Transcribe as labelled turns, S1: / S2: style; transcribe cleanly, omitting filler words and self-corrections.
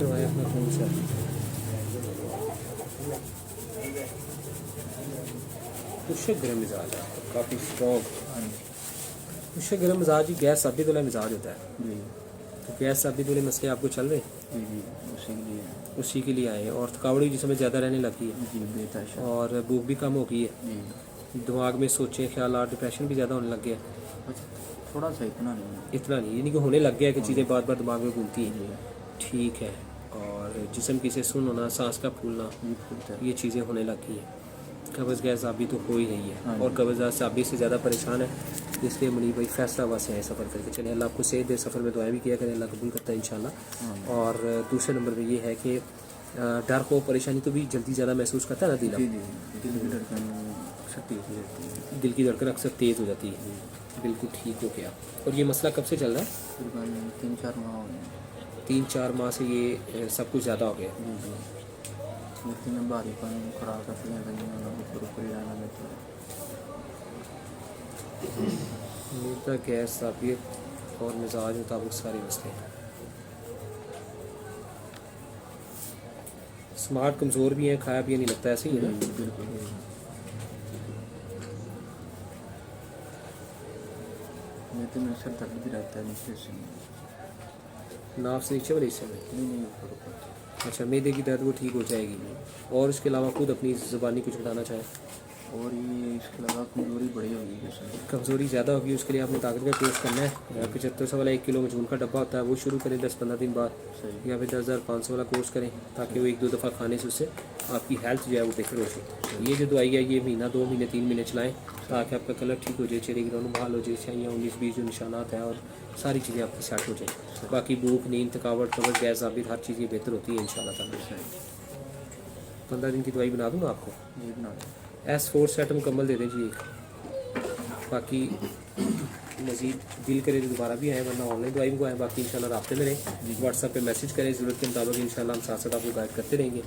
S1: करवाएं अपना फ़ोन से। खुशक गर्म मिजाज है, काफ़ी स्ट्रॉन्ग। खुशक गर्म मिजाज ही गैस साबित वाला मिजाज होता है
S2: जी
S1: तो गैस साबित वाले मसले आपको चल रहे हैं,
S2: जी उसी के लिए
S1: उसी के लिए आए हैं। और थकावट भी जिसमें ज़्यादा रहने लगी है
S2: जी बेहतर
S1: और भूख भी कम हो गई है,
S2: जी।
S1: दिमाग में सोचें ख्याल, डिप्रेशन भी ज़्यादा होने लग गया।
S2: अच्छा थोड़ा सा इतना नहीं
S1: इतना नहीं, यानी कि होने लग गया है कि चीज़ें बार बार दिमाग में घूमती हैं।
S2: जी
S1: ठीक है। और जिस्म की से सुन होना, सांस का फूलना,
S2: जी फुलता है।
S1: ये चीज़ें होने लग गई हैं। कब्ज़ गैस साबी तो हो ही रही है
S2: हाँ
S1: और
S2: जी।
S1: कब्ज़ साबी से ज़्यादा परेशान है, इसलिए मुनीब भाई फैसलाबाद से आए सफ़र करके। चलिए अल्लाह आपको सेहत दे, सफ़र में दुआएं भी किया करें, अल्लाह कबूल करता है इंशाल्लाह।
S2: हाँ
S1: और दूसरे नंबर पे ये है कि डर को परेशानी तो भी जल्दी ज़्यादा महसूस करता है ना दिल,
S2: जी जी दिल की धड़कन अक्सर तेज हो जाती है।
S1: दिल की धड़कन अक्सर तेज़ हो जाती है। बिल्कुल ठीक हो गया। और ये मसला कब से चल रहा है?
S2: तकरीबन 3-4 माह हो गए।
S1: 3-4 माह से ये सब कुछ ज़्यादा हो गया।
S2: जी जी लेकिन अब भारीपन खुराक ऊपर ऊपर ही रहना देता है।
S1: मुर्दा गैस साबियत और मिजाज मुताबिक सारे मसले हैं। स्मार्ट कमज़ोर भी हैं, खाया भी नहीं लगता, ऐसे ही है ना।
S2: जी बिल्कुल तो मेरा सर दर्द भी रहता है नीचे से।
S1: नाक से नीचे वाले हिस्से में।
S2: नहीं ऊपर ऊपर।
S1: अच्छा, मैदे की दर्द वो ठीक हो जाएगी। और इसके अलावा खुद अपनी ज़ुबानी कुछ बताना चाहें?
S2: और ये इसके अलावा कमजोरी बड़ी होगी जैसे।
S1: कमज़ोरी ज़्यादा होगी, उसके लिए आपने ताकत का कोर्स करना है। 7500 वाला 1 किलो मजून का डब्बा होता है, वो शुरू करें 10-15 दिन बाद,
S2: सही।
S1: या फिर 10,500 वाला कोर्स करें, ताकि वो 1-2 दफ़ा खाने से उससे आपकी हेल्थ जो है वो बेहतर हो जाए। ये जो दवाई है ये महीना 2 महीने 3 महीने चलाएँ, ताकि आपका कलर ठीक हो जाए, चेहरे की रौनक बहाल हो जाए, छाइयाँ 19-20 जो निशानात हैं और सारी चीज़ें आपकी सेट हो जाए। बाकी भूख, नींद, थकावट, कब्ज़, गैस साबित हर चीज़ ये बेहतर होती है इंशाल्लाह ताला। 15 दिन की दवाई बना दूँगा आपको।
S2: ये बना
S1: S4 सेट मुकम्मल दे दें जी एक। बाकी मज़ीद दिल करे तो दोबारा भी आए, वरना ऑनलाइन दवाई मंगवाएं। बाकी इंशाल्लाह राब्ते में रहें, व्हाट्सएप पे मैसेज करें, ज़रूरत के मुताबिक इंशाल्लाह हम साथ साथ आपको गाइड करते रहेंगे।